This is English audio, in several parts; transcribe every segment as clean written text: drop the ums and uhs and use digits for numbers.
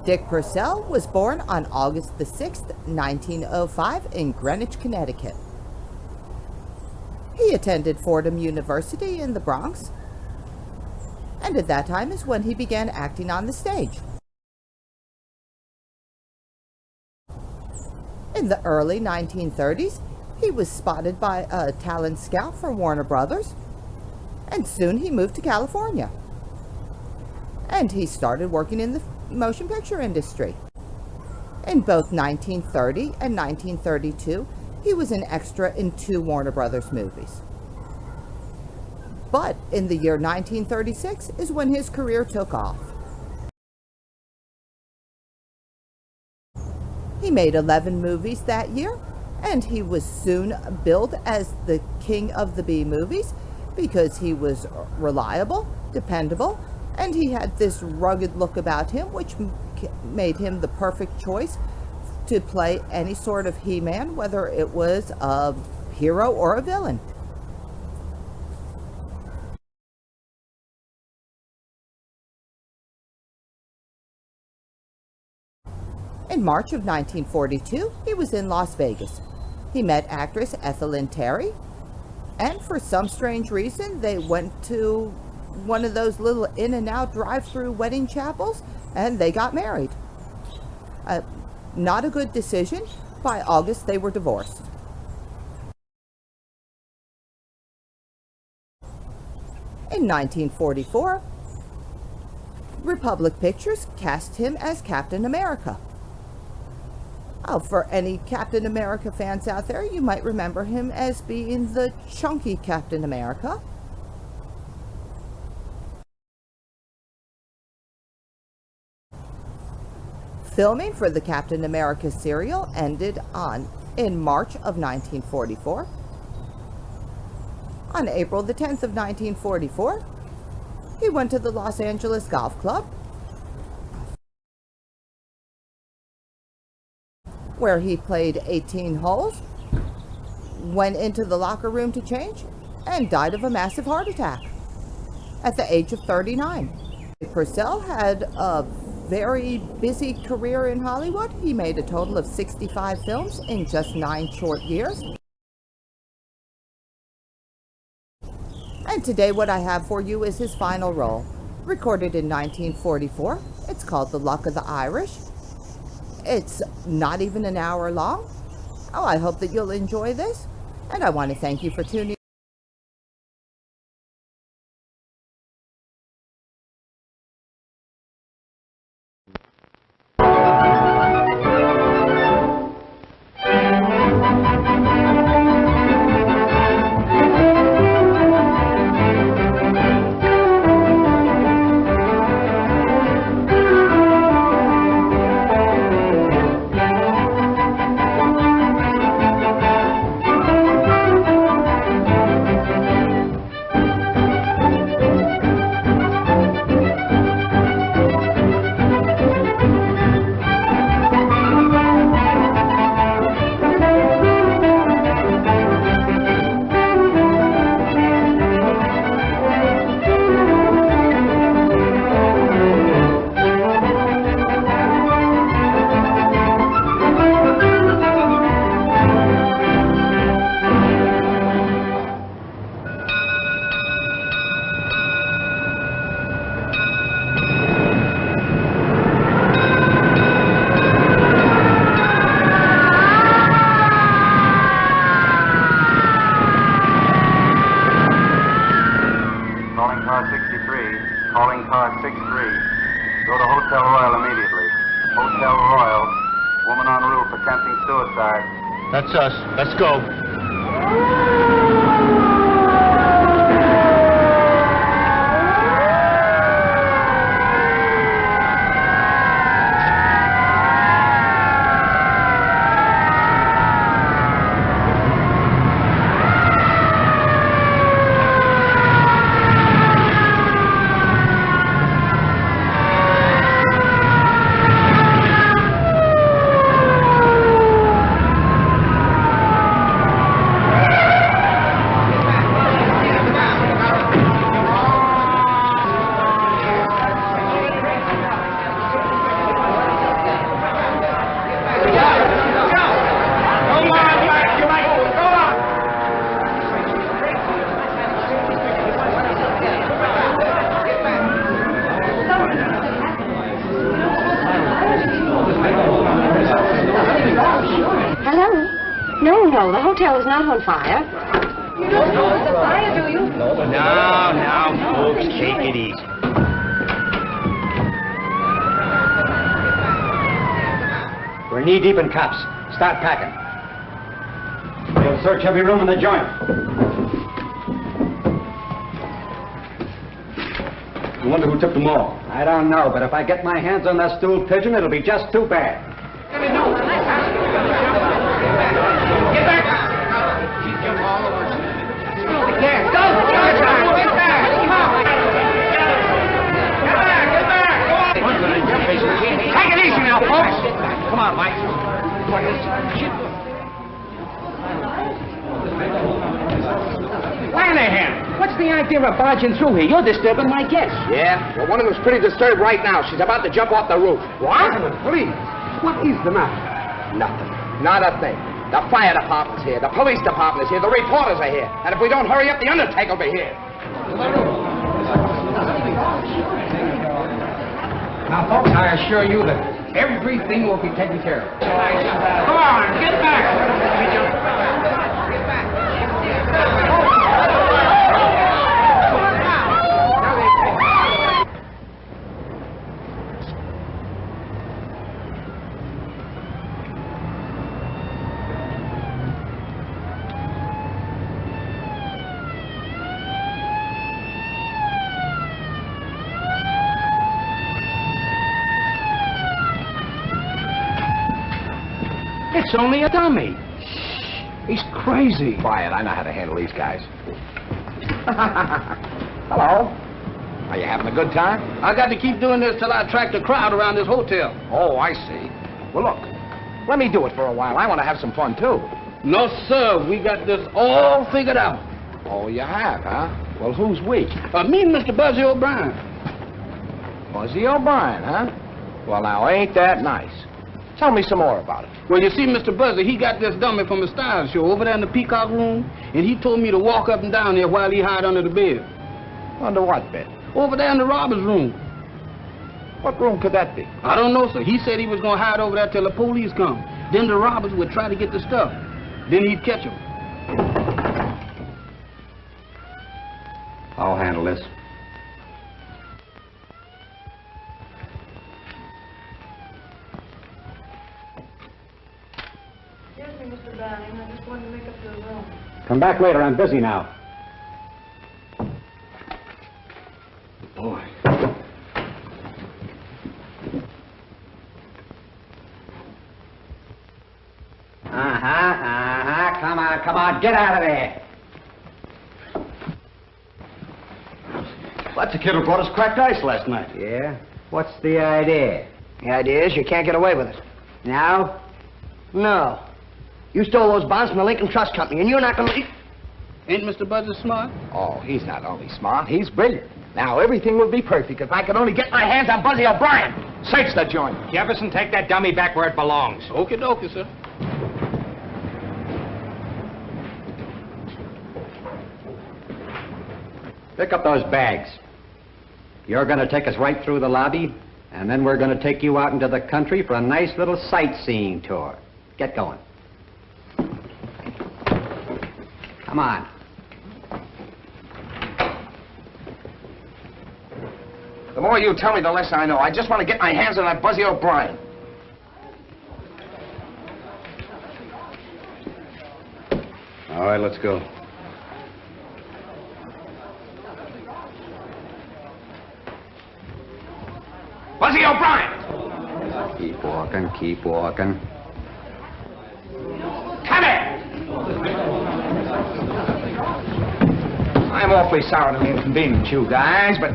Dick Purcell was born on August the 6th, 1905 in Greenwich, Connecticut. He attended Fordham University in the Bronx, and at that time is when he began acting on the stage. In the early 1930s, he was spotted by a talent scout for Warner Brothers, and soon he moved to California. And he started working in the motion picture industry. In both 1930 and 1932, he was an extra in 2 Warner Brothers movies. But in the year 1936 is when his career took off. He made 11 movies that year, and he was soon billed as the king of the B movies because he was reliable, dependable, and he had this rugged look about him, which made him the perfect choice to play any sort of He-Man, whether it was a hero or a villain. In March of 1942, he was in Las Vegas. He met actress Ethelyn Terry, and for some strange reason, they went to one of those little in-and-out drive-through wedding chapels, and they got married. Not a good decision. By August, they were divorced. In 1944, Republic Pictures cast him as Captain America. Oh, for any Captain America fans out there, you might remember him as being the chunky Captain America. Filming for the Captain America serial ended in March of 1944. On April the 10th of 1944, he went to the Los Angeles Golf Club, where he played 18 holes, went into the locker room to change, and died of a massive heart attack at the age of 39. Purcell had a very busy career in Hollywood. He made a total of 65 films in just 9 short years. And today what I have for you is his final role. Recorded in 1944. It's called The Luck of the Irish. It's not even an hour long. Oh, I hope that you'll enjoy this. And I want to thank you for tuning in. That's us. Let's go. No, the hotel is not on fire. You don't know it's a fire, do you? Now, folks, take it easy. We're knee-deep in cops. Start packing. We'll search every room in the joint. I wonder who took them all. I don't know, but if I get my hands on that stool pigeon, it'll be just too bad. Get back! Keep them all over. There, go! Get back! Take it easy now, folks! Come on, Mike. Lanahan, what's the idea of barging through here? You're disturbing my guests. Yeah? Well, one of them's pretty disturbed right now. She's about to jump off the roof. What? Please. What is the matter? Nothing. Not a thing. The fire department's here. The police department is here. The reporters are here. And if we don't hurry up, the undertaker will be here. Now, folks, I assure you that everything will be taken care of. Come on, get back! It's only a dummy. He's crazy. Quiet, I know how to handle these guys. Hello. Are you having a good time? I got to keep doing this till I attract a crowd around this hotel. Oh, I see. Well, look, let me do it for a while. I want to have some fun, too. No, sir. We got this all figured out. Oh, you have, huh? Well, who's we? Me and Mr. Buzzy O'Brien. Buzzy O'Brien, huh? Well, now, ain't that nice? Tell me some more about it. Well, you see, Mr. Buzzy, he got this dummy from the style show over there in the Peacock room, and he told me to walk up and down there while he hide under the bed. Under what bed? Over there in the robber's room. What room could that be? I don't know, sir. He said he was going to hide over there till the police come. Then the robbers would try to get the stuff. Then he'd catch them. I'll handle this. Mr. Banning, I just wanted to make up the room. Come back later. I'm busy now. Boy. Come on. Get out of there. That's the kid who brought us cracked ice last night. Yeah? What's the idea? The idea is you can't get away with it. Now? No. You stole those bonds from the Lincoln Trust Company, and you're not going to... Ain't Mr. Buzzy smart? Oh, he's not only smart, he's brilliant. Now, everything will be perfect if I can only get my hands on Buzzy O'Brien. Search the joint. Jefferson, take that dummy back where it belongs. Okie dokie, sir. Pick up those bags. You're going to take us right through the lobby, and then we're going to take you out into the country for a nice little sightseeing tour. Get going. Come on. The more you tell me, the less I know. I just want to get my hands on that Buzzy O'Brien. All right, let's go. Buzzy O'Brien! Keep walking, keep walking. Come here! I'm awfully sorry to inconvenience you guys, but...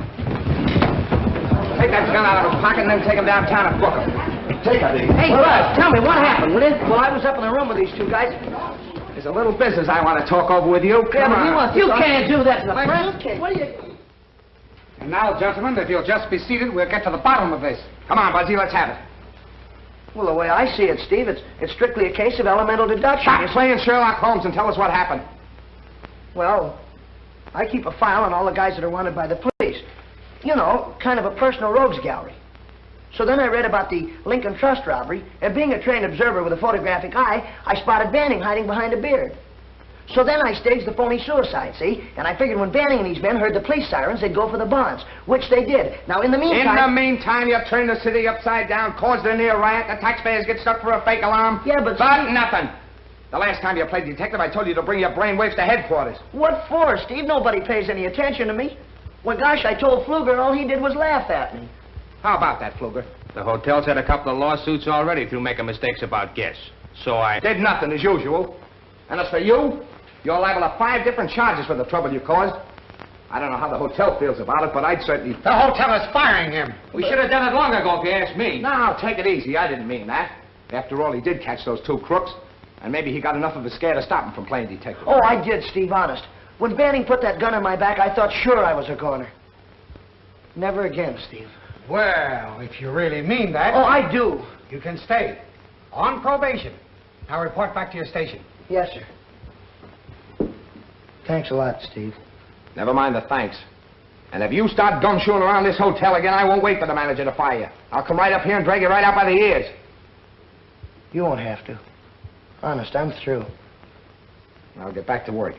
Take that gun out of his pocket and then take him downtown and book him. Take it easy. Hey, Buzz, tell me, what happened, will you? Well, I was up in the room with these two guys. There's a little business I want to talk over with you. Come on. You can't do that in the press. What are you... And now, gentlemen, if you'll just be seated, we'll get to the bottom of this. Come on, Buzzy, let's have it. Well, the way I see it, Steve, it's strictly a case of elemental deduction. Stop playing Sherlock Holmes and tell us what happened. Well, I keep a file on all the guys that are wanted by the police. You know, kind of a personal rogues gallery. So then I read about the Lincoln Trust robbery, and being a trained observer with a photographic eye, I spotted Banning hiding behind a beard. So then I staged the phony suicide, see? And I figured when Banning and these men heard the police sirens, they'd go for the bonds, which they did. Now, in the meantime... you turned the city upside down, caused a near riot, the taxpayers get stuck for a fake alarm. Yeah, but... Nothing. The last time you played detective, I told you to bring your brainwaves to headquarters. What for, Steve? Nobody pays any attention to me. Well, gosh, I told Fluger, and all he did was laugh at me. How about that, Fluger? The hotel's had a couple of lawsuits already through making mistakes about guests. So I... Did nothing, as usual. And as for you, you're liable to 5 different charges for the trouble you caused. I don't know how the hotel feels about it, but I'd certainly... The hotel is firing him. We should have done it long ago, if you ask me. Now, take it easy. I didn't mean that. After all, he did catch those 2 crooks, and maybe he got enough of a scare to stop him from playing detective. Oh, I did, Steve, honest. When Banning put that gun in my back, I thought sure I was a goner. Never again, Steve. Well, if you really mean that... Oh, I do. You can stay. On probation. Now report back to your station. Yes, sir. Thanks a lot, Steve. Never mind the thanks. And if you start gumshoeing around this hotel again, I won't wait for the manager to fire you. I'll come right up here and drag you right out by the ears. You won't have to. Honest, I'm through. I'll get back to work.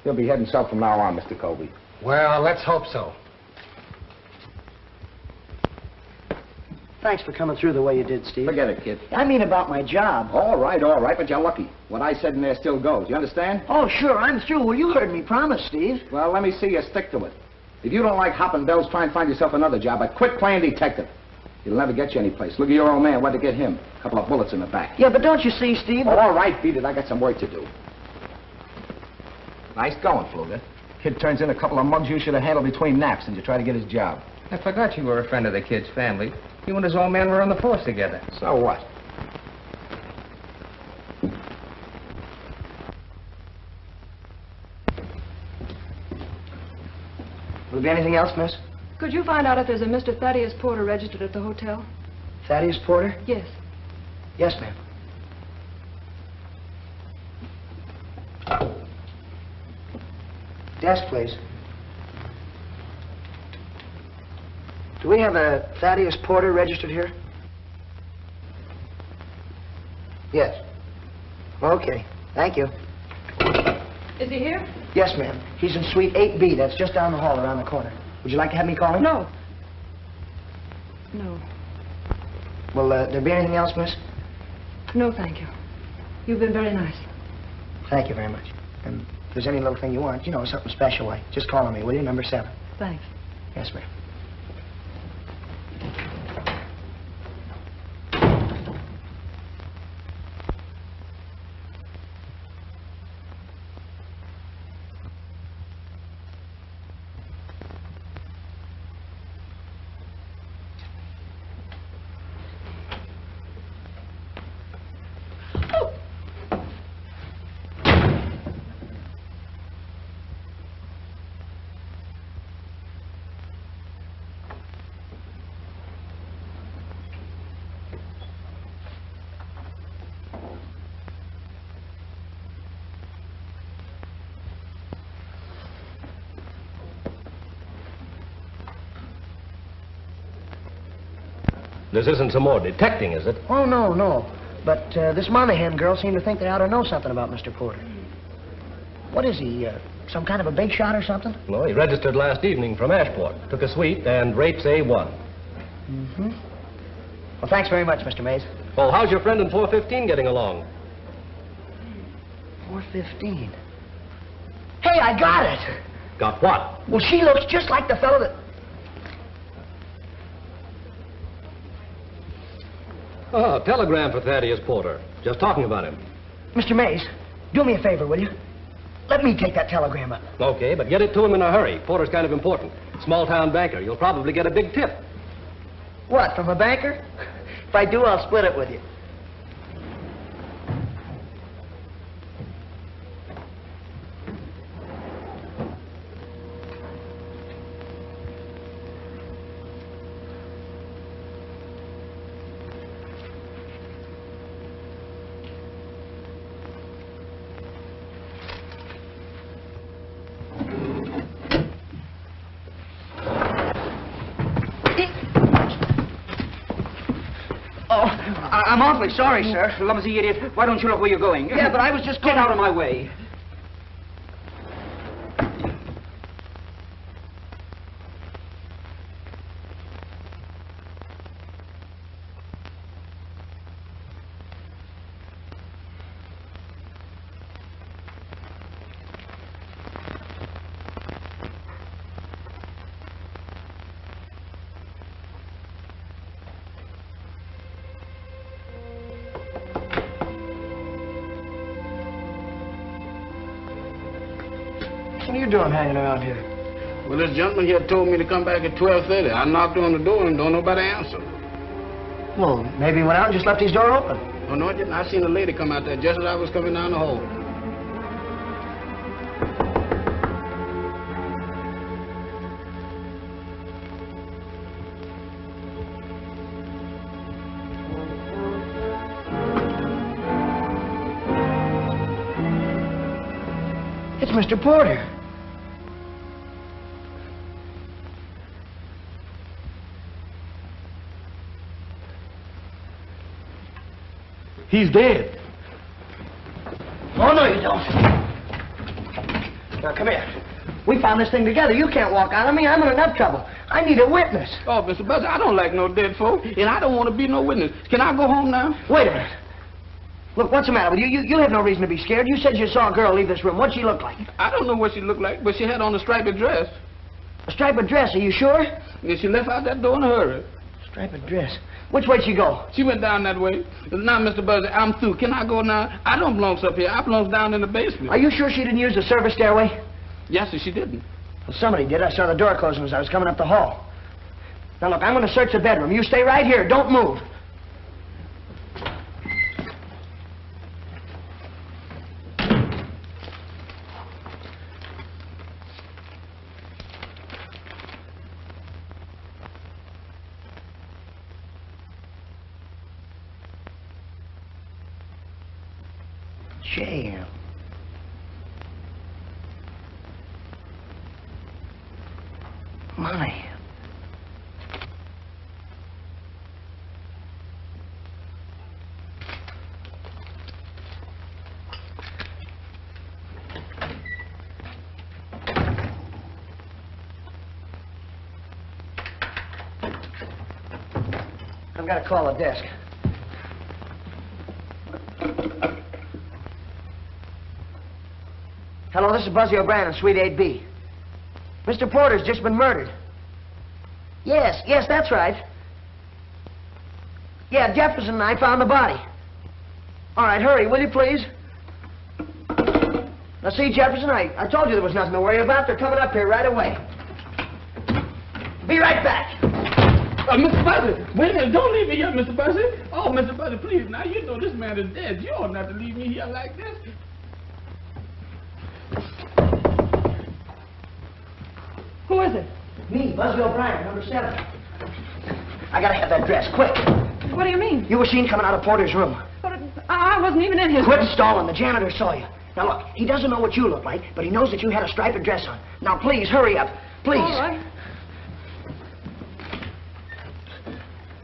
You'll be heading south from now on, Mr. Colby. Well, let's hope so. Thanks for coming through the way you did, Steve. Forget it, kid. I mean about my job. All right, but you're lucky. What I said in there still goes. You understand? Oh, sure, I'm through. Well, you heard me promise, Steve. Well, let me see you stick to it. If you don't like hopping bells, try and find yourself another job, but quit playing detective. It'll never get you anyplace. Look at your old man. What'd get him? A couple of bullets in the back. Yeah, but don't you see, Steve? Oh, all right, beat it. I got some work to do. Nice going, Fluger. Kid turns in a couple of mugs you should have handled between naps, and you try to get his job. I forgot you were a friend of the kid's family. You and his old man were on the force together. So what? Will there be anything else, miss? Could you find out if there's a Mr. Thaddeus Porter registered at the hotel? Thaddeus Porter? Yes. Yes, ma'am. Desk, please. Do we have a Thaddeus Porter registered here? Yes. Okay. Thank you. Is he here? Yes, ma'am. He's in suite 8B. That's just down the hall around the corner. Would you like to have me call him? No. No. Will there be anything else, miss? No, thank you. You've been very nice. Thank you very much. And if there's any little thing you want, you know, something special like, just call on me, will you? Number 7. Thanks. Yes, ma'am. This isn't some more detecting, is it? Oh, no, no. But this Monahan girl seemed to think they ought to know something about Mr. Porter. What is he, some kind of a big shot or something? No, he registered last evening from Ashport. Took a suite and rates A1. Mm-hmm. Well, thanks very much, Mr. Mace. Well, how's your friend in 415 getting along? 415. Hey, I got it! Got what? Well, she looks just like the fellow that... Oh, telegram for Thaddeus Porter. Just talking about him. Mr. Mace, do me a favor, will you? Let me take that telegram up. Okay, but get it to him in a hurry. Porter's kind of important. Small-town banker. You'll probably get a big tip. What, from a banker? If I do, I'll split it with you. I'm awfully sorry, sir. Clumsy idiot. Why don't you look where you're going? Yeah, but I was just... Get out of my way. What are you doing hanging around here? Well, this gentleman here told me to come back at 12:30. I knocked on the door and don't nobody answer. Well, maybe he went out and just left his door open. Oh, no, I didn't. I seen a lady come out there just as I was coming down the hall. It's Mr. Porter. He's dead. Oh, no, you don't. Now, come here. We found this thing together. You can't walk out on me. I'm in enough trouble. I need a witness. Oh, Mr. Buzzy, I don't like no dead folk, and I don't want to be no witness. Can I go home now? Wait a minute. Look, what's the matter with you? You have no reason to be scared. You said you saw a girl leave this room. What'd she look like? I don't know what she looked like, but she had on a striped dress. A striped dress, are you sure? And she left out that door in a hurry. Striped dress. Which way'd she go? She went down that way. Now, Mr. Buzzy, I'm through. Can I go now? I don't belong up here. I belong down in the basement. Are you sure she didn't use the service stairway? Yes, sir, she didn't. Well, somebody did. I saw the door closing as I was coming up the hall. Now, look, I'm going to search the bedroom. You stay right here. Don't move. Jam. Monahan. I've got to call the desk. Hello, this is Buzzy O'Brien in Suite 8B. Mr. Porter's just been murdered. Yes, that's right. Yeah, Jefferson and I found the body. All right, hurry, will you please? Now, see, Jefferson, I told you there was nothing to worry about. They're coming up here right away. Be right back. Mr. Buzzy, wait a minute. Don't leave me here, Mr. Buzzy. Oh, Mr. Buzzy, please. Now, you know this man is dead. You ought not to leave me here like this. Who is it? Me, Buzzy O'Brien, number 7. I gotta have that dress, quick. What do you mean? You were seen coming out of Porter's room. But I wasn't even in his Quit room. stalling. The janitor saw you. Now, look, he doesn't know what you look like, but he knows that you had a striped dress on. Now, please, hurry up. Please. All right.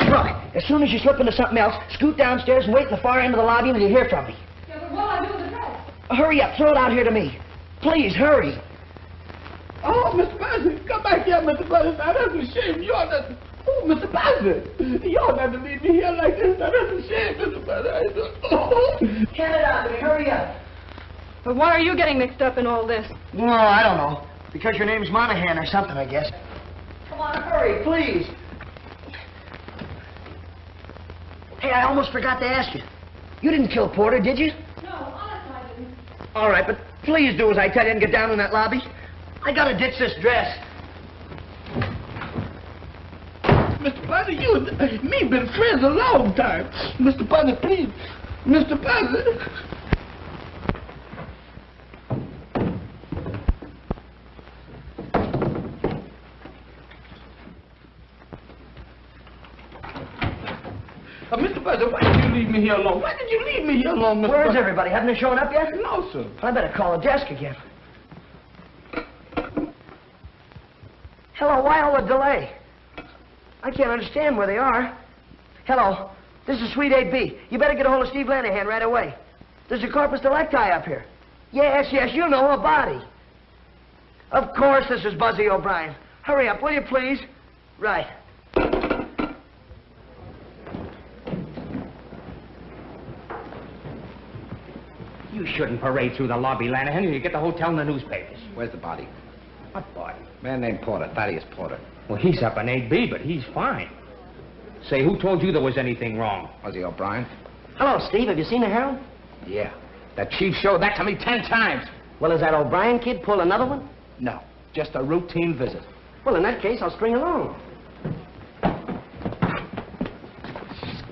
Look, as soon as you slip into something else, scoot downstairs and wait in the far end of the lobby until you hear from me. Yeah, but what do I do with the dress? Hurry up. Throw it out here to me. Please, hurry. Oh, Mr. Buzzy, come back here, Mr. Buzzy. Now, that's a shame. You ought not to... Oh, Mr. Buzzy, you ought not to leave me here like this. Now, that's a shame, Mr. Buzzy. Oh. Hand it out to me. Hurry up. But why are you getting mixed up in all this? No, I don't know. Because your name's Monahan or something, I guess. Come on, hurry, please. Hey, I almost forgot to ask you. You didn't kill Porter, did you? No, honestly, I didn't. All right, but please do as I tell you and get down in that lobby. I gotta ditch this dress. Mr. Buzzy, you and me been friends a long time. Mr. Buzzy, please. Mr. Buzzy. Mr. Buzzy, why did you leave me here alone? Why did you leave me here alone, Mr. Where's Buzzy? everybody? Haven't they shown up yet? No, sir. I better call the desk again. Hello, why all the delay? I can't understand where they are. Hello. This is Suite 8B. You better get a hold of Steve Lanahan right away. There's a corpus delicti up here. Yes, you know, a body. Of course, this is Buzzy O'Brien. Hurry up, will you, please? Right. You shouldn't parade through the lobby, Lanahan, or you get the hotel in the newspapers. Where's the body? What body? Man named Porter, Thaddeus Porter. Well, he's up in 8B, but he's fine. Say, who told you there was anything wrong? Buzzy O'Brien? Hello, Steve. Have you seen the Herald? Yeah. The chief showed that to me 10 times. Well, has that O'Brien kid pulled another one? No, just a routine visit. Well, in that case, I'll string along.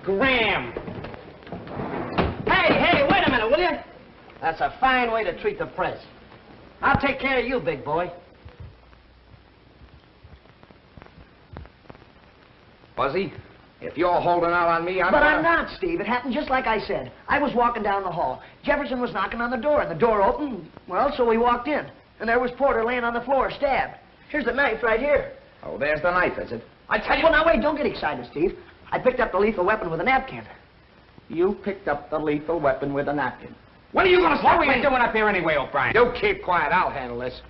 Scram! Hey, wait a minute, will you? That's a fine way to treat the press. I'll take care of you, big boy. Buzzy, if you're holding out on me, I'm not, Steve. It happened just like I said. I was walking down the hall. Jefferson was knocking on the door, and the door opened. Well, so we walked in. And there was Porter laying on the floor, stabbed. Here's the knife right here. Oh, there's the knife, is it? I tell you... Well, now, wait, don't get excited, Steve. I picked up the lethal weapon with a napkin. You picked up the lethal weapon with a napkin. When are you going to What stop were you me? doing up here anyway, O'Brien? You keep quiet. I'll handle this.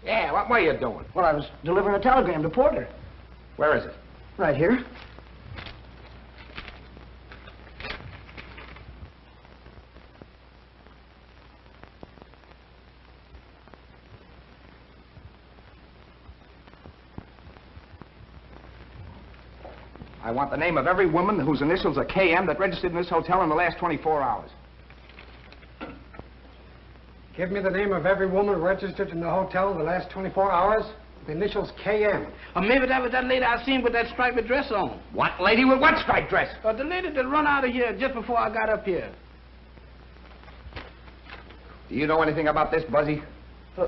Yeah, what were you doing? Well, I was delivering a telegram to Porter. Where is it? Right here. I want the name of every woman whose initials are KM that registered in this hotel in the last 24 hours. Give me the name of every woman registered in the hotel in the last 24 hours. The initials KM. Or maybe that was that lady I seen with that striped dress on. What lady with what striped dress? The lady that run out of here just before I got up here. Do you know anything about this, Buzzy?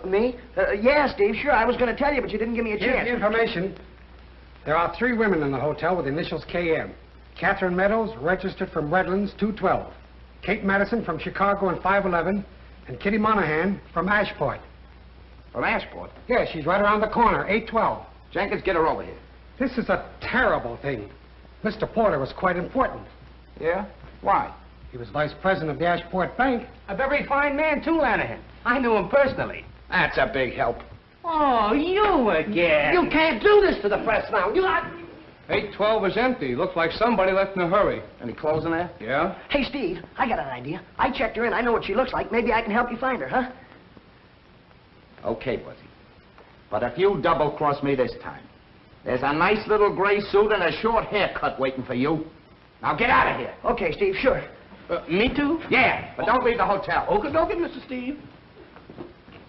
Me? Yeah, Steve, sure. I was going to tell you, but you didn't give me a Here's chance. the information. There are 3 women in the hotel with the initials KM. Catherine Meadows, registered from Redlands, 212. Kate Madison from Chicago and 511. And Kitty Monahan from Ashport. From Ashport? Yeah, she's right around the corner, 812. Jenkins, get her over here. This is a terrible thing. Mr. Porter was quite important. Yeah? Why? He was vice president of the Ashport Bank. A very fine man, too, Lanahan. I knew him personally. That's a big help. Oh, you again. You can't do this to the press now. You... 812 is empty. Looks like somebody left in a hurry. Any clothes in there? Yeah? Hey, Steve, I got an idea. I checked her in. I know what she looks like. Maybe I can help you find her, huh? Okay, Buzzy. But if you double-cross me this time, there's a nice little gray suit and a short haircut waiting for you. Now get out of here. Okay, Steve, sure. Me too? Yeah, but don't leave the hotel. Okey-dokey, Mr. Steve.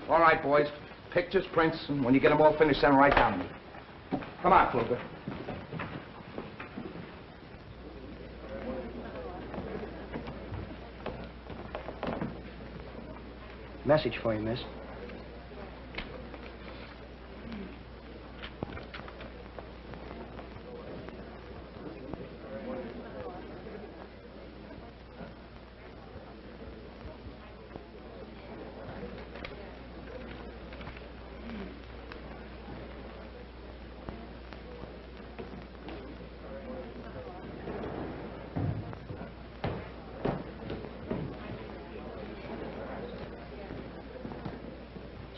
All right, boys. Pictures, prints, and when you get them all finished, send them right down to me. Come on, Fluger. Message for you, miss.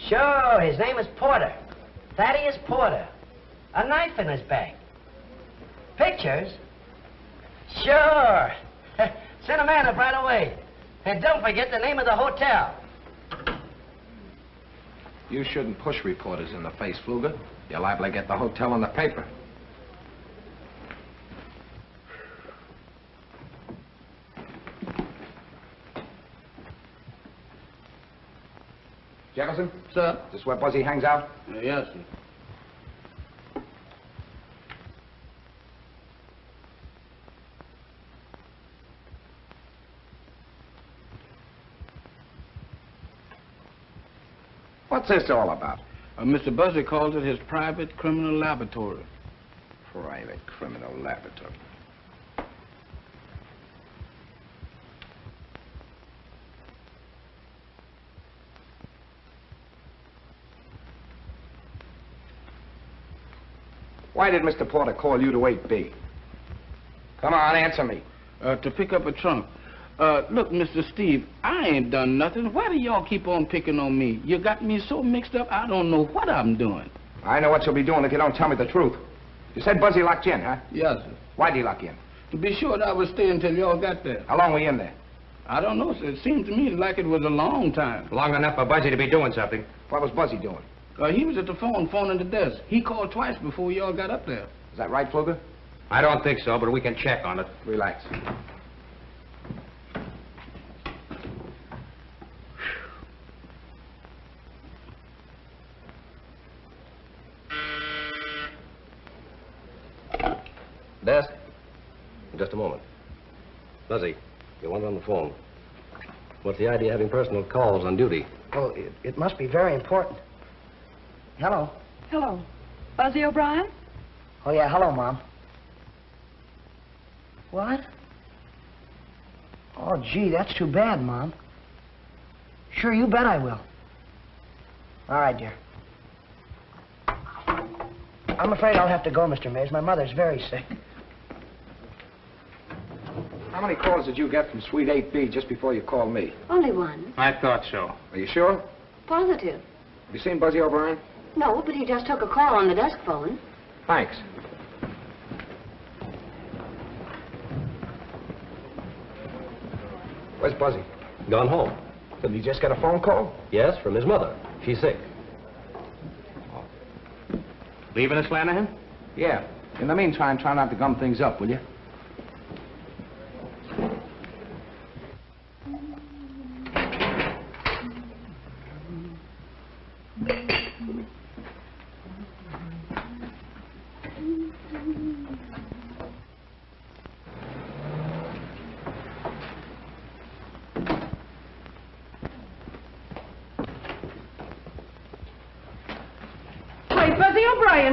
Sure, his name is Porter. Thaddeus Porter. A knife in his bag. Pictures? Sure. Send a man up right away. And don't forget the name of the hotel. You shouldn't push reporters in the face, Fluger. You're liable to get the hotel in the paper. Jefferson? Sir? Is this where Buzzy hangs out? Yes, sir. What's this all about? Mr. Buzzy calls it his private criminal laboratory. Private criminal laboratory. Why did Mr. Porter call you to 8B? Come on, answer me. To pick up a trunk. Look, Mr. Steve, I ain't done nothing. Why do y'all keep on picking on me? You got me so mixed up, I don't know what I'm doing. I know what you'll be doing if you don't tell me the truth. You said Buzzy locked you in, huh? Yes, sir. Why'd he lock you in? To be sure that I would stay until y'all got there. How long were you in there? I don't know, sir. It seemed to me like it was a long time. Long enough for Buzzy to be doing something. What was Buzzy doing? He was at the phoning the desk. He called twice before y'all got up there. Is that right, Fluger? I don't think so, but we can check on it. Relax. Desk? Just a moment. Buzzy, you want on the phone. What's the idea of having personal calls on duty? Well, it must be very important. Hello. Hello. Buzzy O'Brien? Oh, yeah, hello, Mom. What? Oh, gee, that's too bad, Mom. Sure, you bet I will. All right, dear. I'm afraid I'll have to go, Mr. Mays. My mother's very sick. How many calls did you get from Suite 8B just before you called me? Only one. I thought so. Are you sure? Positive. Have you seen Buzzy O'Brien? No, but he just took a call on the desk phone. Thanks. Where's Buzzy? Gone home. Did he just get a phone call? Yes, from his mother. She's sick. Leaving us, Lanahan? Yeah. In the meantime, try not to gum things up, will you?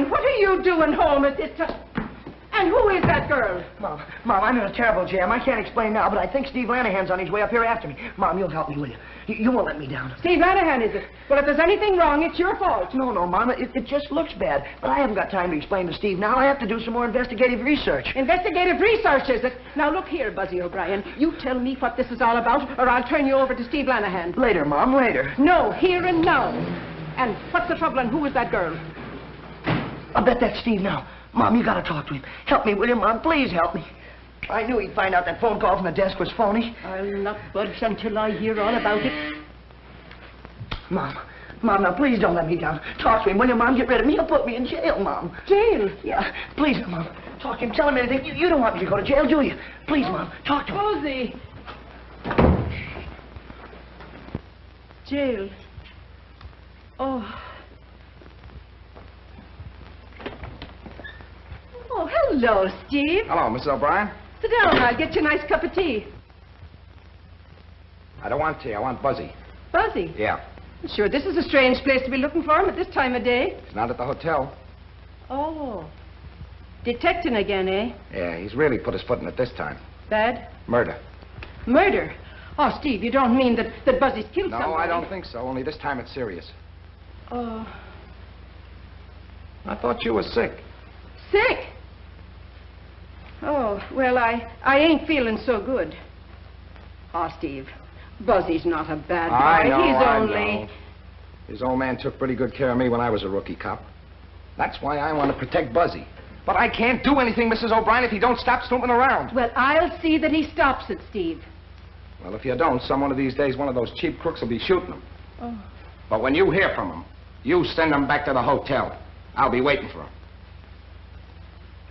What are you doing home at this time? And who is that girl? Mom, I'm in a terrible jam. I can't explain now, but I think Steve Lanahan's on his way up here after me. Mom, you'll help me, will you? You won't let me down. Steve Lanahan, is it? Well, if there's anything wrong, it's your fault. No, Mom, it just looks bad. But I haven't got time to explain to Steve now. I have to do some more investigative research. Investigative research, is it? Now, look here, Buzzy O'Brien. You tell me what this is all about, or I'll turn you over to Steve Lanahan. Later, Mom, later. No, here and now. And what's the trouble, and who is that girl? I'll bet that's Steve now. Mom, you gotta talk to him. Help me, will you, Mom? Please help me. I knew he'd find out that phone call from the desk was phony. I'll not budge until I hear all about it. Mom, now please don't let me down. Talk to him, will you, Mom? Get rid of me. He'll put me in jail, Mom. Jail? Yeah, please, Mom. Talk to him. Tell him anything. You don't want me to go to jail, do you? Please, Mom. Talk to him. Buzzy. Jail. Oh. Oh, hello, Steve. Hello, Mrs. O'Brien. Sit down. I'll get you a nice cup of tea. I don't want tea. I want Buzzy. Buzzy? Yeah. Sure, this is a strange place to be looking for him at this time of day. He's not at the hotel. Oh. Detecting again, eh? Yeah, he's really put his foot in it this time. Bad? Murder. Murder? Oh, Steve, you don't mean that Buzzy's killed somebody? No, I don't think so. Only this time it's serious. Oh. I thought you were sick. Sick? Oh, well, I ain't feeling so good. Oh, Steve, Buzzy's not a bad boy. I know, He's I only... know. His old man took pretty good care of me when I was a rookie cop. That's why I want to protect Buzzy. But I can't do anything, Mrs. O'Brien, if he don't stop snooping around. Well, I'll see that he stops it, Steve. Well, if you don't, some one of these days, one of those cheap crooks will be shooting him. Oh. But when you hear from him, you send him back to the hotel. I'll be waiting for him.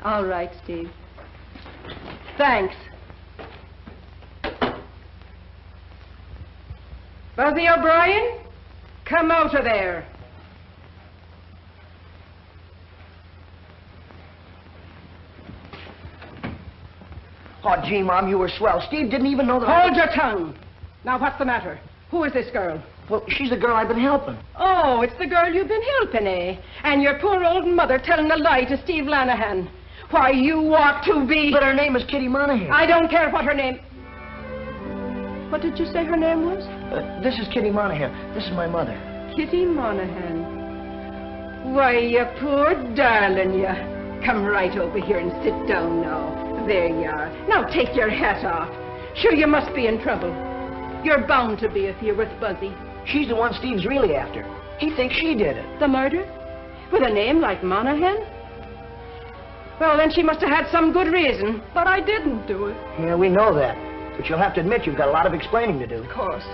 All right, Steve. Thanks. Buzzy O'Brien, come out of there. Oh, gee, Mom, you were swell. Steve didn't even know that Hold your tongue. Now, what's the matter? Who is this girl? Well, she's the girl I've been helping. Oh, it's the girl you've been helping, eh? And your poor old mother telling a lie to Steve Lanahan. Why, you ought to be... But her name is Kitty Monahan. I don't care what her name... What did you say her name was? This is Kitty Monahan. This is my mother. Kitty Monahan. Why, you poor darling, you. Come right over here and sit down now. There you are. Now take your hat off. Sure, you must be in trouble. You're bound to be if you're with Buzzy. She's the one Steve's really after. He thinks she did it. The murder? With a name like Monahan? Well, then she must have had some good reason. But I didn't do it. Yeah, we know that. But you'll have to admit you've got a lot of explaining to do. Of course.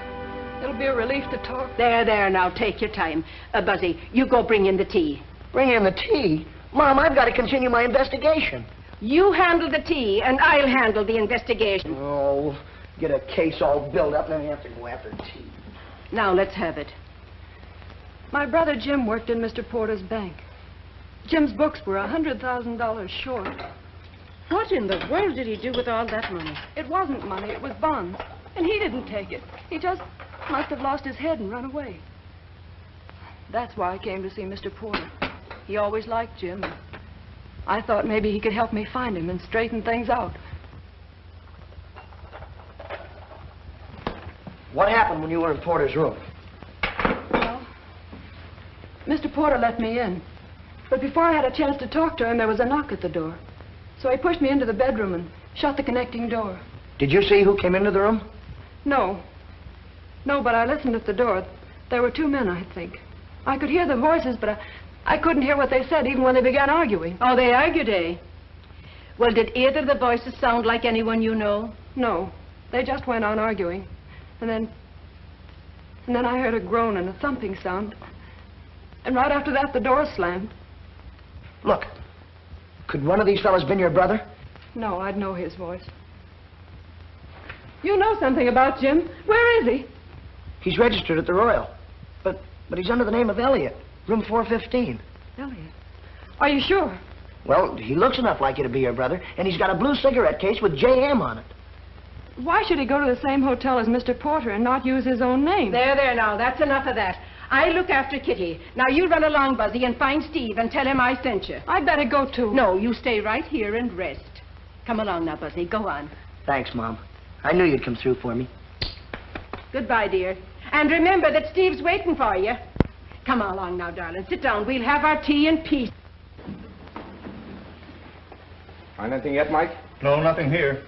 It'll be a relief to talk. There, now, take your time. Buzzy, you go bring in the tea. Bring in the tea? Mom, I've got to continue my investigation. You handle the tea, and I'll handle the investigation. Oh, get a case all built up, and then you have to go after tea. Now, let's have it. My brother Jim worked in Mr. Porter's bank. Jim's books were $100,000 short. What in the world did he do with all that money? It wasn't money, it was bonds. And he didn't take it. He just must have lost his head and run away. That's why I came to see Mr. Porter. He always liked Jim. I thought maybe he could help me find him and straighten things out. What happened when you were in Porter's room? Well, Mr. Porter let me in. But before I had a chance to talk to him, there was a knock at the door. So he pushed me into the bedroom and shut the connecting door. Did you see who came into the room? No. No, but I listened at the door. There were two men, I think. I could hear the voices, but I couldn't hear what they said even when they began arguing. Oh, they argued, eh? Well, did either of the voices sound like anyone you know? No. They just went on arguing. And then I heard a groan and a thumping sound. And right after that, the door slammed. Look, could one of these fellas been your brother? No, I'd know his voice. You know something about Jim. Where is he? He's registered at the Royal. But he's under the name of Elliott, room 415. Elliott? Are you sure? Well, he looks enough like you to be your brother, and he's got a blue cigarette case with J.M. on it. Why should he go to the same hotel as Mr. Porter and not use his own name? There, now, that's enough of that. I look after Kitty. Now, you run along, Buzzy, and find Steve and tell him I sent you. I'd better go, too. No, you stay right here and rest. Come along now, Buzzy. Go on. Thanks, Mom. I knew you'd come through for me. Goodbye, dear. And remember that Steve's waiting for you. Come along now, darling. Sit down. We'll have our tea in peace. Find anything yet, Mike? No, nothing here.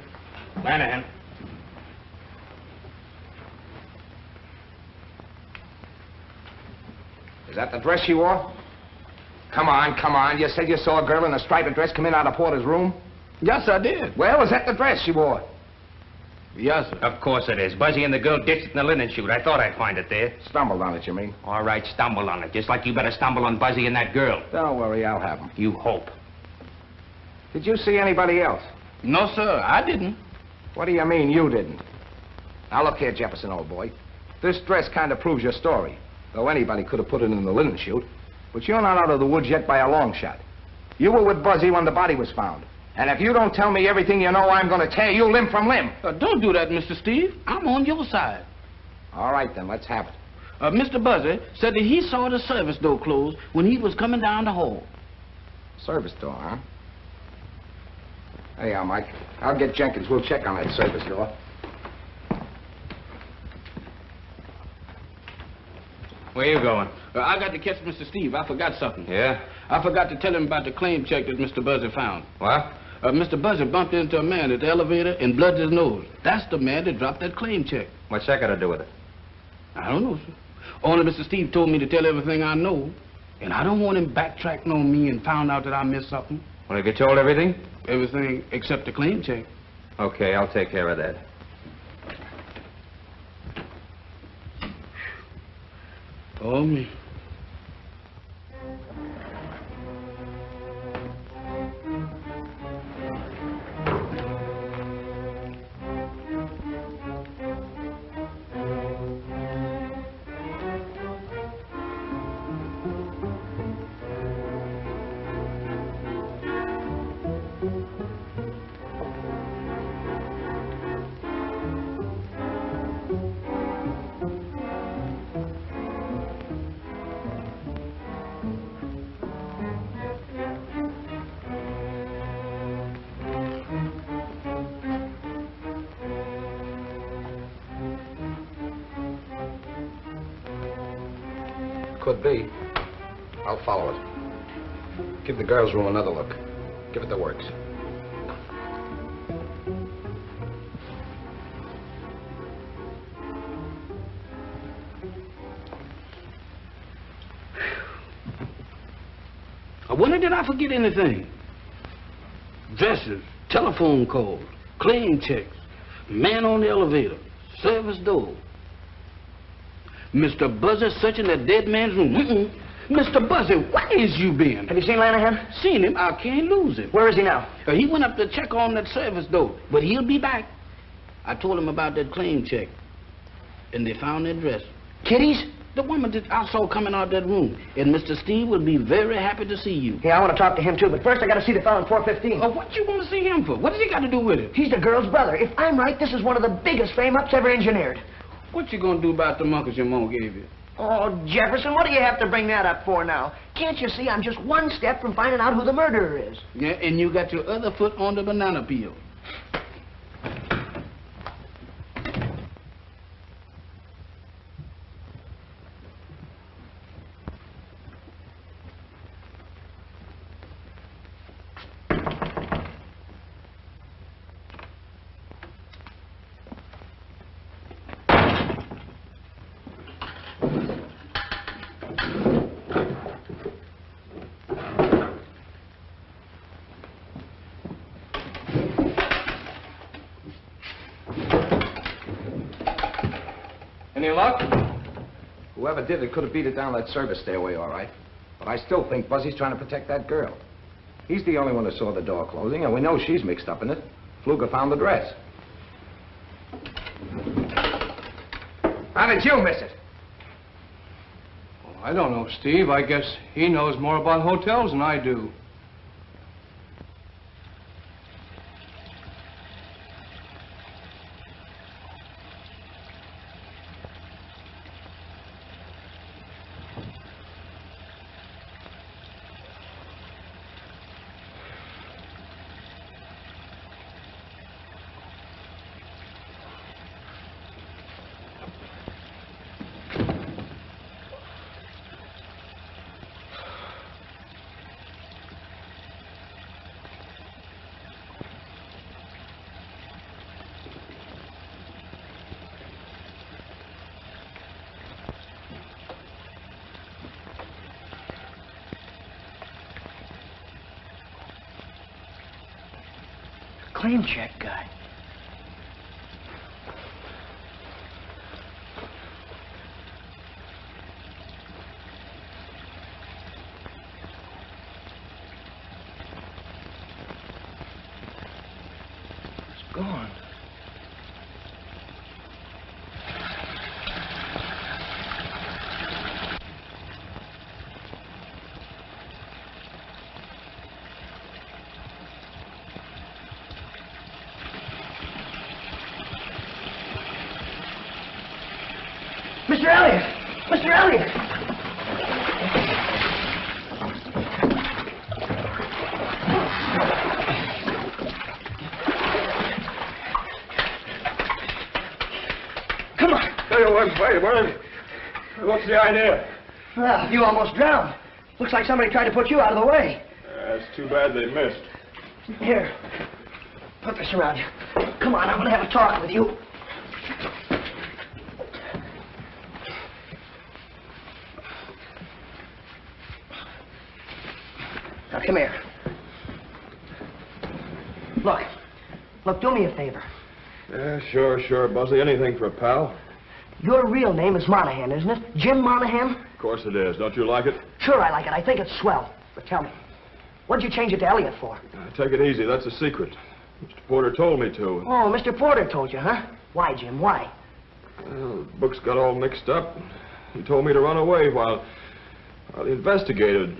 Lanahan. Is that the dress she wore? Come on. You said you saw a girl in a striped dress come in out of Porter's room? Yes, I did. Well, is that the dress she wore? Yes, sir. Of course it is. Buzzy and the girl ditched it in the linen chute. I thought I'd find it there. Stumbled on it, you mean? All right, stumble on it. Just like you better stumble on Buzzy and that girl. Don't worry, I'll have them. You hope. Did you see anybody else? No, sir, I didn't. What do you mean you didn't? Now, look here, Jefferson, old boy. This dress kind of proves your story. Though anybody could have put it in the linen chute. But you're not out of the woods yet by a long shot. You were with Buzzy when the body was found. And if you don't tell me everything you know, I'm going to tear you limb from limb. Don't do that, Mr. Steve. I'm on your side. All right, then, let's have it. Mr. Buzzy said that he saw the service door closed when he was coming down the hall. Service door, huh? Hey, Mike. I'll get Jenkins. We'll check on that service door. Where you going? I got to catch Mr. Steve. I forgot something. Yeah? I forgot to tell him about the claim check that Mr. Buzzy found. What? Mr. Buzzy bumped into a man at the elevator and blooded his nose. That's the man that dropped that claim check. What's that got to do with it? I don't know, sir. Only Mr. Steve told me to tell everything I know. And I don't want him backtracking on me and found out that I missed something. Well, have you told everything? Everything except the claim check. Okay, I'll take care of that. Oh, me. Could be. I'll follow it. Give the girls' room another look. Give it the works. When did I forget anything? Dresses, telephone calls, claim checks, man on the elevator, service door. Mr. Buzzy searching that dead man's room. Mr. Buzzy, where is you been? Have you seen Lanahan? Seen him. I can't lose him. Where is he now? He went up to check on that service door, but he'll be back. I told him about that claim check, and they found that dress. Kitty's? The woman that I saw coming out that room. And Mr. Steve will be very happy to see you. Yeah, I want to talk to him, too, but first I got to see the fellow in 415. Oh, what you want to see him for? What does he got to do with it? He's the girl's brother. If I'm right, this is one of the biggest frame-ups ever engineered. What you gonna do about the monkeys your mom gave you? Oh, Jefferson, what do you have to bring that up for now? Can't you see I'm just one step from finding out who the murderer is? Yeah, and you got your other foot on the banana peel. Any luck? Whoever did it could have beat it down that service stairway, all right. But I still think Buzzy's trying to protect that girl. He's the only one who saw the door closing, and we know she's mixed up in it. Fluger found the dress. How did you miss it? Well, I don't know, Steve. I guess he knows more about hotels than I do. Claim check guy. It's gone. Mr. Elliott! Mr. Elliott! Come on! Wait. What's the idea? Well, you almost drowned. Looks like somebody tried to put you out of the way. It's too bad they missed. Here, put this around you. Come on, I'm going to have a talk with you. Now, come here. Look, do me a favor. Yeah, sure, Buzzy. Anything for a pal. Your real name is Monahan, isn't it? Jim Monahan? Of course it is. Don't you like it? Sure, I like it. I think it's swell. But tell me, what'd you change it to Elliott for? Take it easy. That's a secret. Mr. Porter told me to. Oh, Mr. Porter told you, huh? Why, Jim? Why? Well, the books got all mixed up. He told me to run away while he investigated.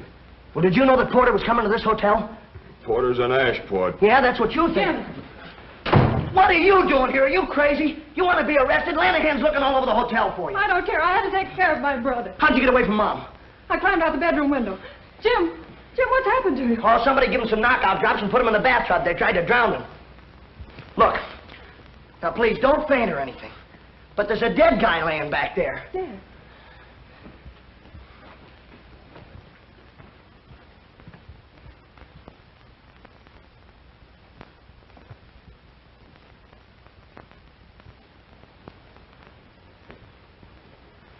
Well, did you know that Porter was coming to this hotel? Porter's in Ashport. Yeah, that's what you think. Jim. What are you doing here? Are you crazy? You want to be arrested? Lanahan's looking all over the hotel for you. I don't care. I had to take care of my brother. How'd you get away from Mom? I climbed out the bedroom window. Jim, what's happened to you? Oh, somebody gave him some knockout drops and put him in the bathtub. They tried to drown him. Look, now please, don't faint or anything. But there's a dead guy laying back there. Dead?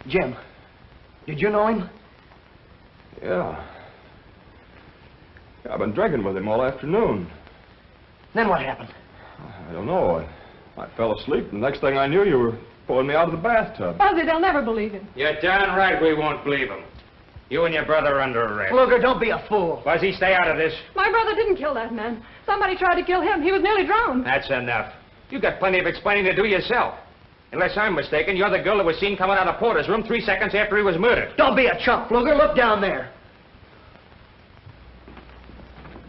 Jim, did you know him? Yeah. I've been drinking with him all afternoon. Then what happened? I don't know. I fell asleep, and the next thing I knew, you were pulling me out of the bathtub. Buzzy, they'll never believe him. You're darn right we won't believe him. You and your brother are under arrest. Fluger, don't be a fool. Buzzy, stay out of this. My brother didn't kill that man. Somebody tried to kill him. He was nearly drowned. That's enough. You got plenty of explaining to do yourself. Unless I'm mistaken, you're the girl that was seen coming out of Porter's room 3 seconds after he was murdered. Don't be a chump, Fluger. Look down there.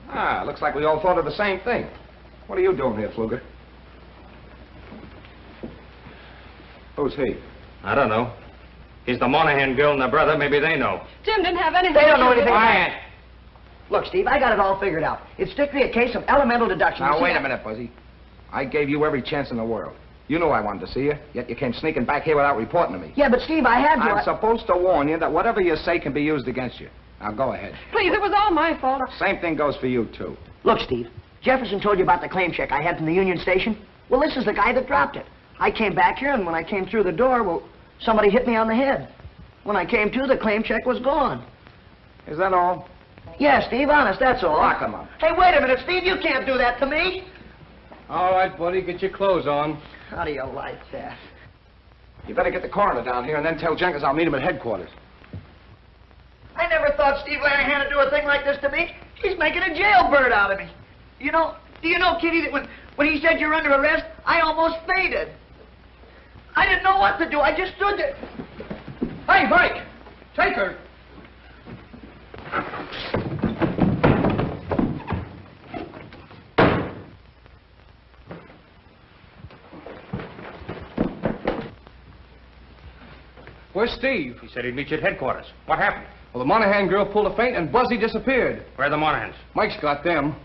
Ah, looks like we all thought of the same thing. What are you doing here, Fluger? Who's he? I don't know. He's the Monahan girl and her brother. Maybe they know. Jim didn't have anything. They don't know anything. Quiet. Look, Steve, I got it all figured out. It's strictly a case of elemental deduction. Now, wait a minute, Buzzy. I gave you every chance in the world. You knew I wanted to see you, yet you came sneaking back here without reporting to me. Yeah, but Steve, I had to. I'm supposed to warn you that whatever you say can be used against you. Now, go ahead. Please, it was all my fault. Same thing goes for you, too. Look, Steve, Jefferson told you about the claim check I had from the Union Station. Well, this is the guy that dropped it. I came back here, and when I came through the door, well, somebody hit me on the head. When I came to, the claim check was gone. Is that all? Yeah, Steve, honest, that's all. Lock him up. Hey, wait a minute, Steve, you can't do that to me. All right, buddy, get your clothes on. How do you like that? You better get the coroner down here and then tell Jenkins I'll meet him at headquarters. I never thought Steve Lanahan would do a thing like this to me. He's making a jailbird out of me. You know, do you know, Kitty, that when he said you're under arrest, I almost fainted. I didn't know what to do. I just stood there. Hey, Mike! Take her! Where's Steve? He said he'd meet you at headquarters. What happened? Well, the Monahan girl pulled a feint and Buzzy disappeared. Where are the Monahans? Mike's got them.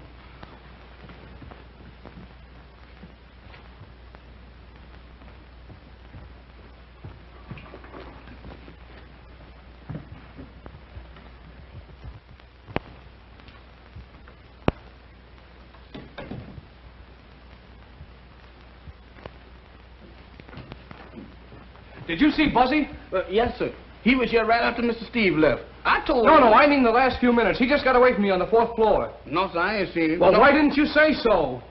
Did you see Buzzy? Yes, sir. He was here right after Mr. Steve left. I told him... No, I mean the last few minutes. He just got away from me on the 4th floor. No, sir, I ain't seen him. Well, no. why didn't you say so?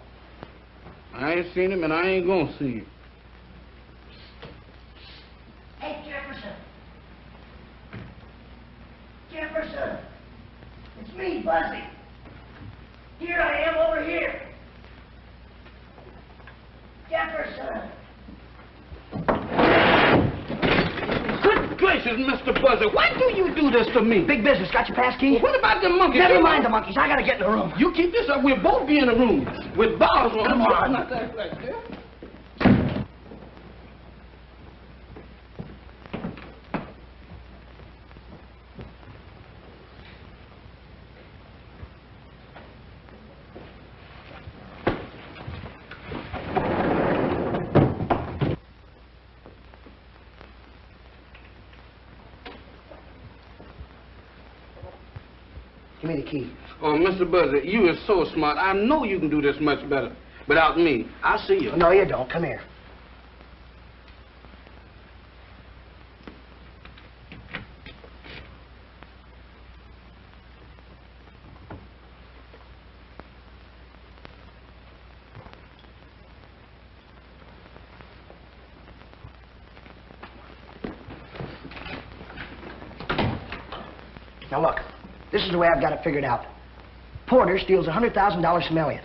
I ain't seen him, and I ain't gonna see him. Hey, Jefferson. Jefferson. It's me, Buzzy. Here I am over here. Jefferson. Good gracious, Mr. Buzzy, why do you do this to me? Big business. Got your pass key? Well, what about the monkeys? Never mind the monkeys. I gotta get in the room. You keep this up, we'll both be in the room with bars on. Come on. Not that right there. Give me the key. Oh, Mr. Buzzy, you is so smart. I know you can do this much better without me. I'll see you. No, you don't. Come here. Now, look. This is the way I've got it figured out. Porter steals $100,000 from Elliott.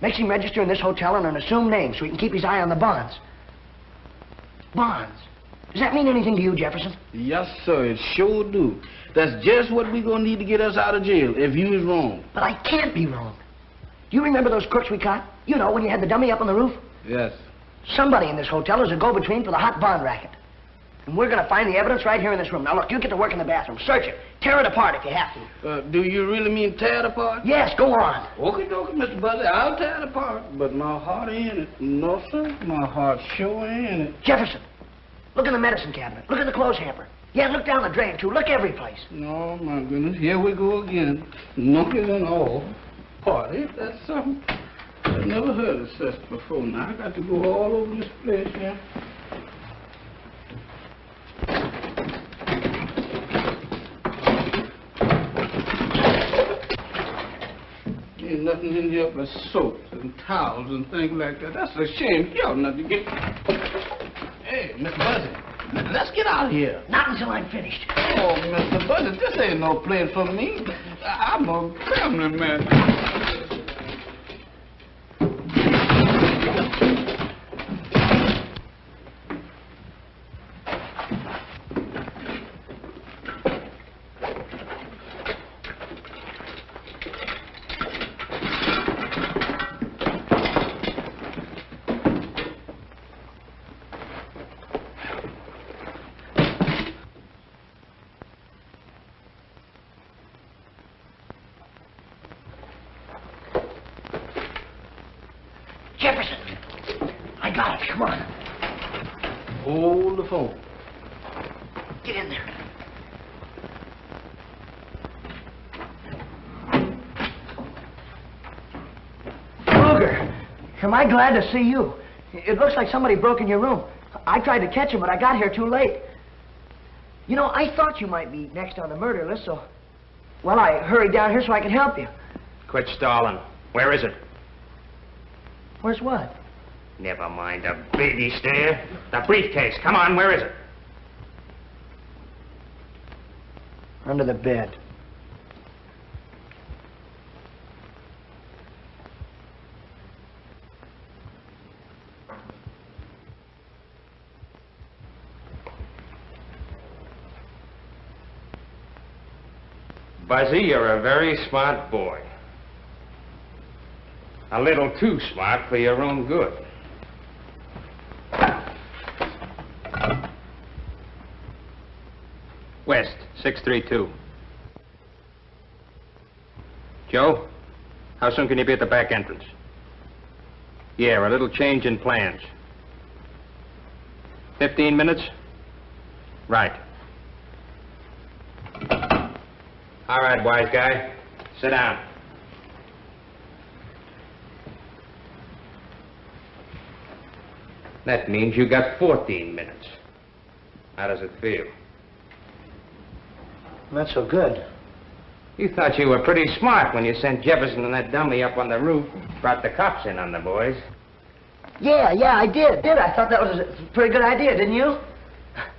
Makes him register in this hotel under an assumed name so he can keep his eye on the bonds. Bonds? Does that mean anything to you, Jefferson? Yes, sir, it sure do. That's just what we're gonna need to get us out of jail if you is wrong. But I can't be wrong. Do you remember those crooks we caught? You know, when you had the dummy up on the roof? Yes. Somebody in this hotel is a go-between for the hot bond racket. And we're gonna find the evidence right here in this room. Now, look, you get to work in the bathroom. Search it. Tear it apart if you have to. Do you really mean tear it apart? Yes, go on. Okay, Mr. Buzzy, I'll tear it apart. But my heart ain't in it. No, sir, my heart sure ain't in it. Jefferson, look in the medicine cabinet. Look in the clothes hamper. Yeah, look down the drain, too. Look every place. Oh, my goodness. Here we go again. Monkeys and all. Party, that's something. I've never heard of such before. Now, I got to go all over this place here. in here for soaps and towels and things like that. That's a shame. You ought not to get... Hey, Mr. Buzzy, let's get out of here. Not until I'm finished. Oh, Mr. Buzzy, this ain't no place for me. I'm a family man. Jefferson! I got it. Come on. Hold the phone. Get in there. Fluger, am I glad to see you? It looks like somebody broke in your room. I tried to catch him, but I got here too late. You know, I thought you might be next on the murder list, so... Well, I hurried down here so I could help you. Quit stalling. Where is it? Where's what? Never mind the baby stare. The briefcase. Come on, where is it? Under the bed. Buzzy, you're a very smart boy. A little too smart for your own good. West, 632. Joe, how soon can you be at the back entrance? Yeah, a little change in plans. 15 minutes? Right. All right, wise guy. Sit down. That means you got 14 minutes. How does it feel? Not so good. You thought you were pretty smart when you sent Jefferson and that dummy up on the roof, brought the cops in on the boys. Yeah, I did. I thought that was a pretty good idea, didn't you? I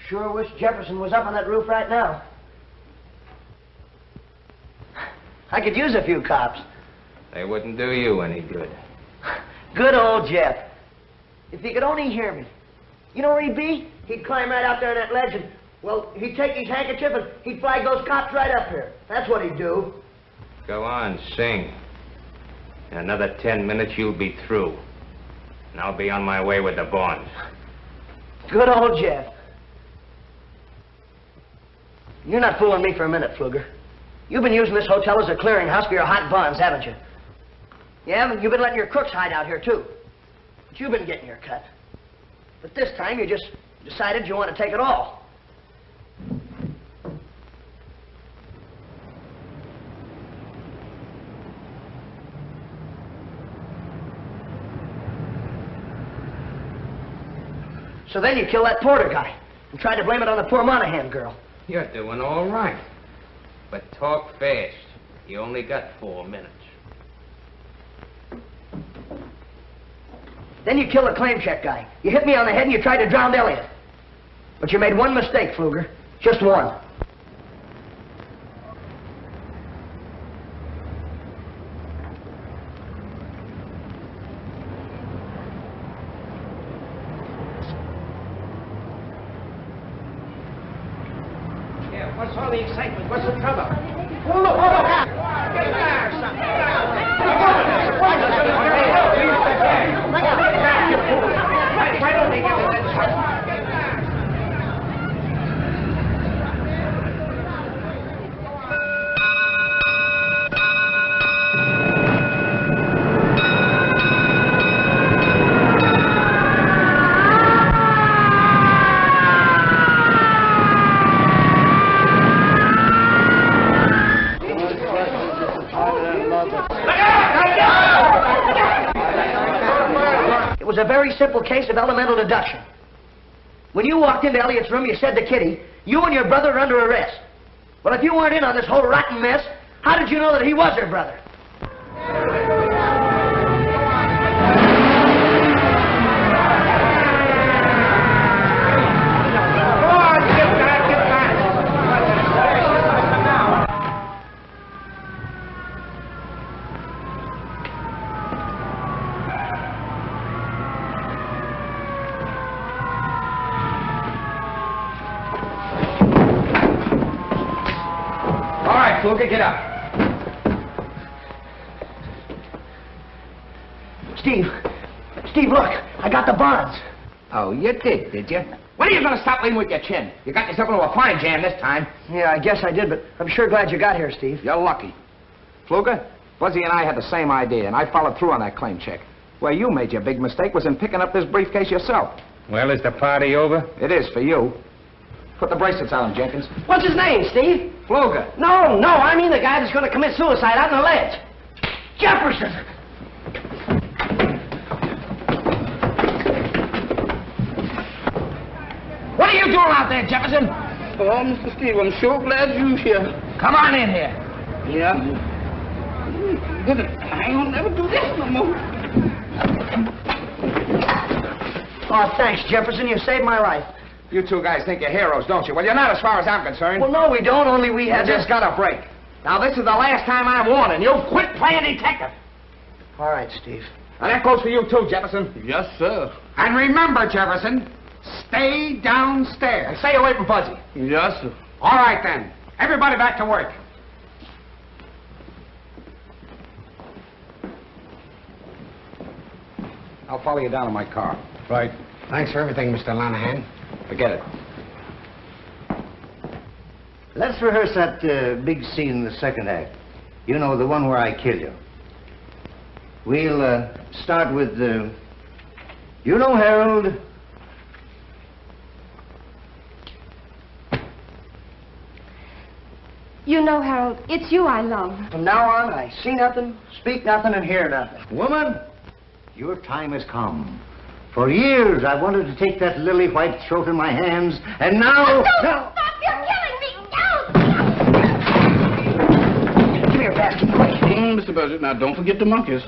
sure wish Jefferson was up on that roof right now. I could use a few cops. They wouldn't do you any good. Good old Jeff. If he could only hear me. You know where he'd be? He'd climb right out there in that ledge and, well, he'd take his handkerchief and he'd flag those cops right up here. That's what he'd do. Go on, sing. In another 10 minutes, you'll be through. And I'll be on my way with the bonds. Good old Jeff. You're not fooling me for a minute, Fluger. You've been using this hotel as a clearinghouse for your hot bonds, haven't you? Yeah, and you've been letting your crooks hide out here, too. But you've been getting your cut. But this time, you just decided you want to take it all. So then you killed that Porter guy and tried to blame it on the poor Monahan girl. You're doing all right. But talk fast. You only got 4 minutes. Then you killed the claim check guy. You hit me on the head and you tried to drown Elliott. But you made one mistake, Fluger. Just one. What's all the excitement? What's the trouble? Hold on. Why don't they give it that It was a very simple case of elemental deduction. When you walked into Elliott's room, you said to Kitty, you and your brother are under arrest. Well, if you weren't in on this whole rotten mess, how did you know that he was her brother? Fluger, get up. Steve, look. I got the bonds. Oh, you did you? When are you going to stop leaning with your chin? You got yourself into a fine jam this time. Yeah, I guess I did, but I'm sure glad you got here, Steve. You're lucky. Fluger, Buzzy and I had the same idea, and I followed through on that claim check. Where you made your big mistake was in picking up this briefcase yourself. Well, is the party over? It is for you. Put the bracelets on him, Jenkins. What's his name, Steve? Fluger. No, I mean the guy that's going to commit suicide out on the ledge. Jefferson! What are you doing out there, Jefferson? Oh, Mr. Steve, I'm sure glad you're here. Come on in here. Yeah. Good. I ain't gonna never do this no more. Oh, thanks, Jefferson. You saved my life. You two guys think you're heroes, don't you? Well, you're not as far as I'm concerned. Well, no, we don't. Only we You had just got a break. Now, this is the last time I'm warning you. Quit playing detective. All right, Steve. And that goes for you, too, Jefferson. Yes, sir. And remember, Jefferson, stay downstairs. And stay away from Buzzy. Yes, sir. All right, then. Everybody back to work. I'll follow you down in my car. Right. Thanks for everything, Mr. Lanahan. Forget it. Let's rehearse that big scene in the second act. You know, the one where I kill you. We'll start with, you know, Harold. You know, Harold, it's you I love. From now on, I see nothing, speak nothing, and hear nothing. Woman, your time has come. For years, I wanted to take that lily white throat in my hands, and now... Stop! You're killing me! Don't! Come here, Baskin, quick. Mr. Buzzy, now don't forget the monkeys.